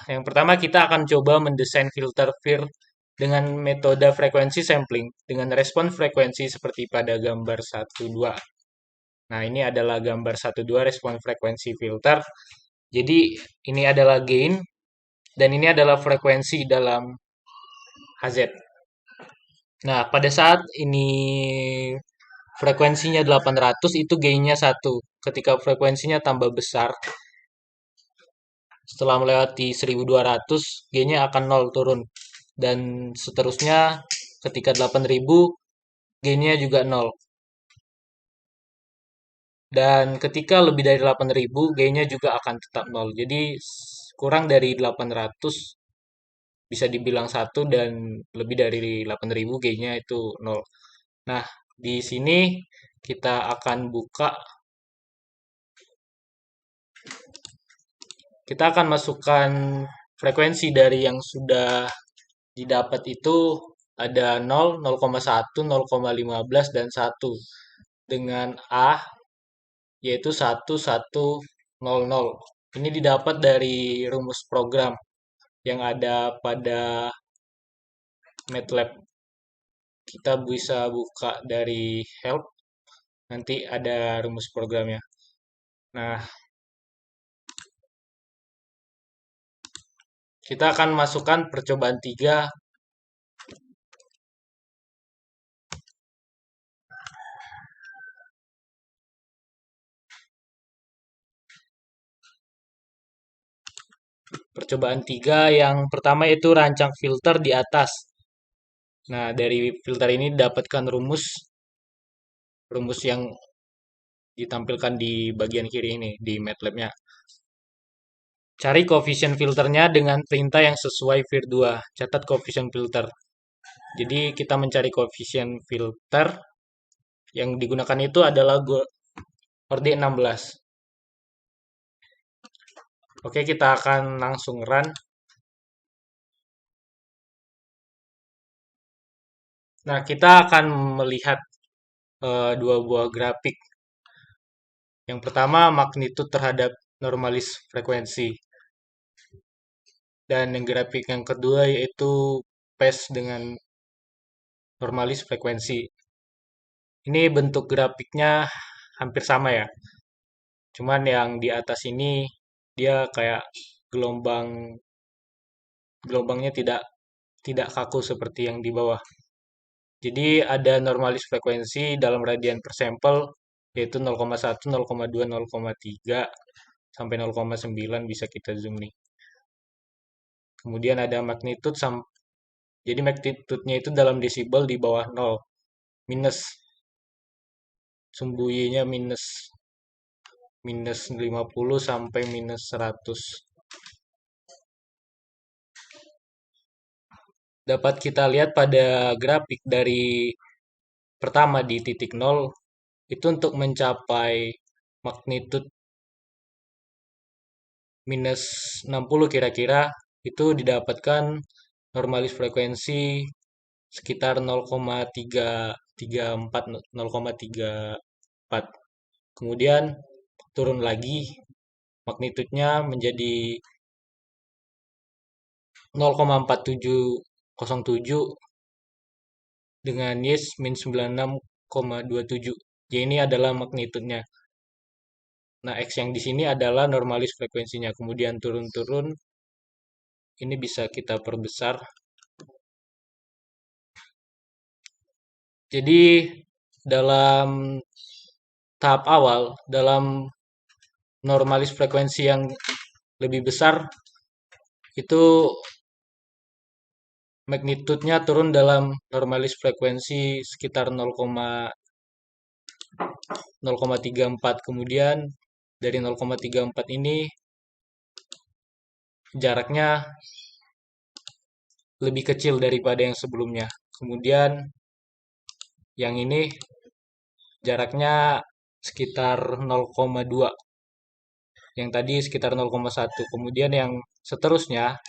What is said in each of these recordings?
yang pertama kita akan coba mendesain filter FIR dengan metode frekuensi sampling dengan respon frekuensi seperti pada gambar 1-2. Nah, ini adalah gambar 1-2 respon frekuensi filter. Jadi, ini adalah gain dan ini adalah frekuensi dalam HZ. Nah, pada saat ini frekuensinya 800 itu gainnya 1. Ketika frekuensinya tambah besar, setelah melewati 1200, gainnya akan 0 turun. Dan seterusnya ketika 8000, gainnya juga 0. Dan ketika lebih dari 8000, gainnya juga akan tetap 0. Jadi kurang dari 800 bisa dibilang 1 dan lebih dari 8000 gainnya itu 0. Nah, di sini kita akan masukkan frekuensi dari yang sudah didapat itu ada 0, 0,1, 0,15 dan 1 dengan A yaitu 1100. Ini didapat dari rumus program yang ada pada MATLAB. Kita bisa buka dari help, nanti ada rumus programnya. Nah, kita akan masukkan percobaan 3. Percobaan 3 yang pertama itu rancang filter di atas. Nah, dari filter ini dapatkan rumus yang ditampilkan di bagian kiri ini di MATLAB-nya. Cari koefisien filternya dengan perintah yang sesuai VIR2. Catat koefisien filter. Jadi kita mencari koefisien filter yang digunakan itu adalah Horde 16. Oke, kita akan langsung run. Nah, kita akan melihat dua buah grafik. Yang pertama, magnitude terhadap normalis frekuensi. Dan yang grafik yang kedua yaitu phase dengan normalis frekuensi. Ini bentuk grafiknya hampir sama ya. Cuman yang di atas ini dia kayak gelombangnya tidak kaku seperti yang di bawah. Jadi ada normalis frekuensi dalam radian per sampel yaitu 0,1, 0,2, 0,3 sampai 0,9 bisa kita zoom nih. Kemudian ada magnitude jadi magnitude-nya itu dalam desibel di bawah 0. Minus sumbu Y-nya minus 50 sampai minus 100. Dapat kita lihat pada grafik dari pertama di titik 0 itu untuk mencapai magnitude minus 60 kira-kira itu didapatkan normalis frekuensi sekitar 0,334 0,34. Kemudian turun lagi magnitudenya menjadi 0,4707 dengan Y min 96,27. Y ini adalah magnitudenya. Nah, X yang di sini adalah normalis frekuensinya. Kemudian turun-turun, ini bisa kita perbesar. Jadi, dalam tahap awal, dalam normalis frekuensi yang lebih besar, itu magnitudenya turun dalam normalis frekuensi sekitar 0,34. Kemudian dari 0,34 ini jaraknya lebih kecil daripada yang sebelumnya. Kemudian yang ini jaraknya sekitar 0,2. Yang tadi sekitar 0,1. Kemudian yang seterusnya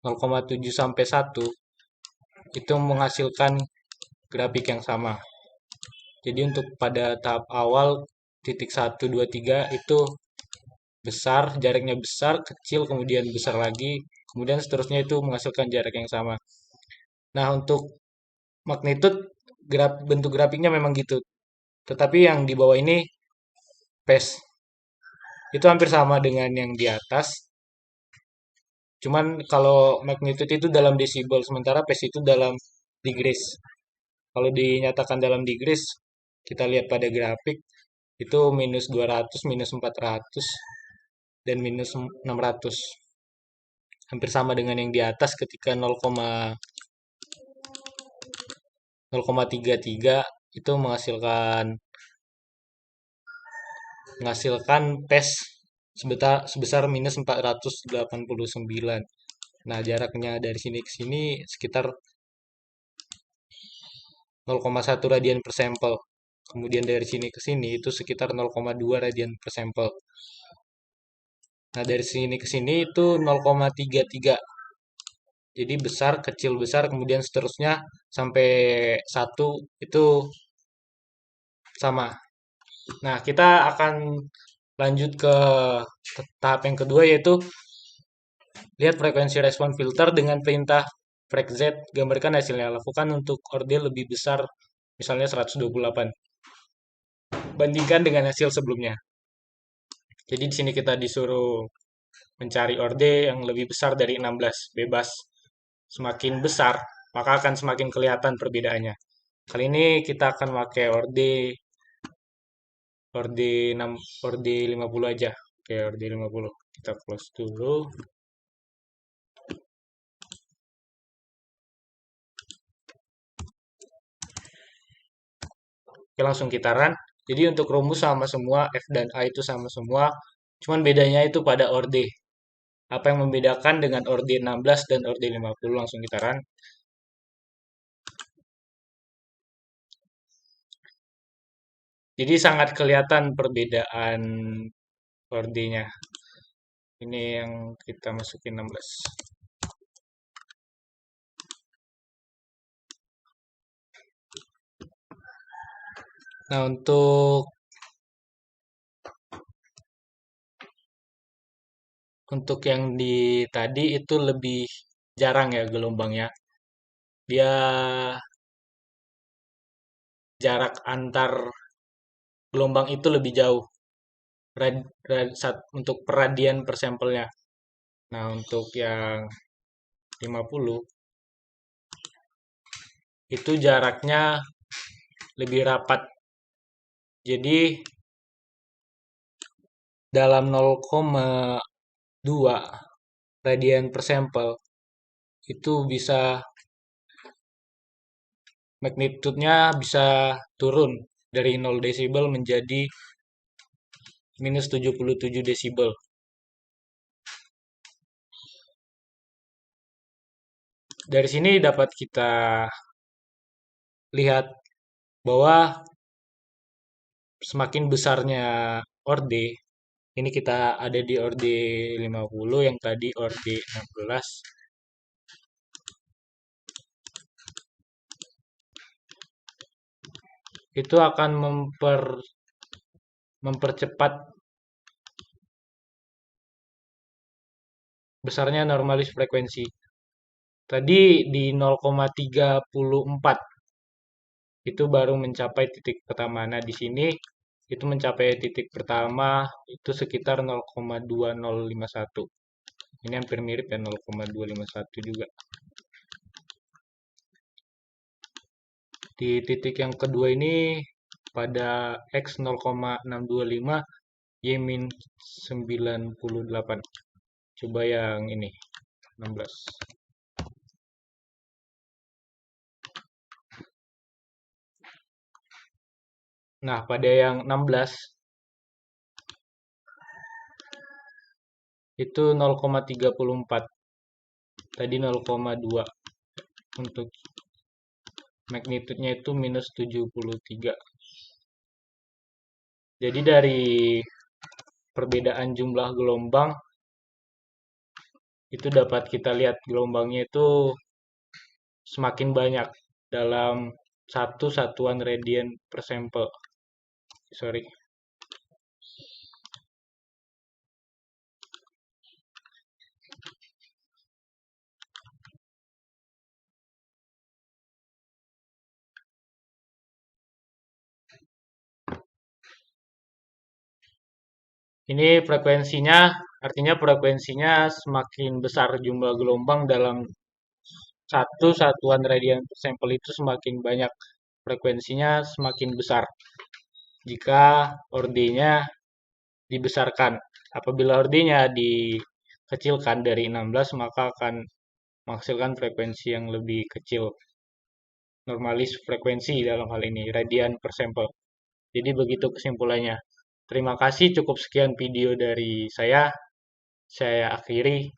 0,7 sampai 1 itu menghasilkan grafik yang sama. Jadi untuk pada tahap awal titik 1, 2, 3 itu besar, jaraknya besar, kecil, kemudian besar lagi, kemudian seterusnya itu menghasilkan jarak yang sama. Nah, untuk magnitude bentuk grafiknya memang gitu. Tetapi yang di bawah ini phase itu hampir sama dengan yang di atas. Cuman kalau magnitude itu dalam desibel, sementara phase itu dalam degrees. Kalau dinyatakan dalam degrees, kita lihat pada grafik, itu minus 200, minus 400, dan minus 600. Hampir sama dengan yang di atas ketika 0,33 itu menghasilkan PES sebesar minus 489. Nah, jaraknya dari sini ke sini sekitar 0,1 radian per sampel. Kemudian dari sini ke sini itu sekitar 0,2 radian per sampel. Nah, dari sini ke sini itu 0,33. Jadi besar, kecil, besar, kemudian seterusnya sampai 1 itu sama. Nah, kita akan lanjut ke tahap yang kedua, yaitu lihat frekuensi respon filter dengan perintah frec_z, gambarkan hasilnya. Lakukan untuk orde lebih besar, misalnya 128. Bandingkan dengan hasil sebelumnya. Jadi di sini kita disuruh mencari orde yang lebih besar dari 16, bebas. Semakin besar, maka akan semakin kelihatan perbedaannya. Kali ini kita akan pakai orde 6, orde 50 aja. Oke, orde 50. Kita close dulu. Oke, langsung kita run. Jadi untuk rumus sama semua, F dan A itu sama semua. Cuman bedanya itu pada orde. Apa yang membedakan dengan orde 16 dan orde 50? Langsung kita run. Jadi sangat kelihatan perbedaan ordenya. Ini yang kita masukin 16. Nah, untuk yang di tadi itu lebih jarang ya gelombangnya. Dia jarak antar gelombang itu lebih jauh untuk peradian per sampelnya. Nah, untuk yang 50 itu jaraknya lebih rapat. Jadi dalam 0,2 radian per sampel itu bisa magnitude-nya bisa turun dari 0 desibel menjadi minus 77 desibel. Dari sini dapat kita lihat bahwa semakin besarnya orde, ini kita ada di orde 50, yang tadi orde 16. Itu akan mempercepat besarnya normalis frekuensi. Tadi di 0,34 itu baru mencapai titik pertama. Nah, di sini itu mencapai titik pertama itu sekitar 0,2051. Ini hampir mirip ya, 0,251 juga. Di titik yang kedua ini pada X 0,625, Y min 98. Coba yang ini, 16. Nah, pada yang 16, itu 0,34. Tadi 0,2. Untuk magnitude-nya itu minus 73. Jadi dari perbedaan jumlah gelombang, itu dapat kita lihat gelombangnya itu semakin banyak dalam satu satuan radian per sampel. Sorry. Ini frekuensinya, artinya frekuensinya semakin besar jumlah gelombang dalam satu satuan radian per sampel itu semakin banyak, frekuensinya semakin besar. Jika ordenya dibesarkan, apabila ordenya dikecilkan dari 16, maka akan menghasilkan frekuensi yang lebih kecil. Normalis frekuensi dalam hal ini, radian per sampel. Jadi begitu kesimpulannya. Terima kasih, cukup sekian video dari saya. Saya akhiri.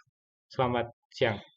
Selamat siang.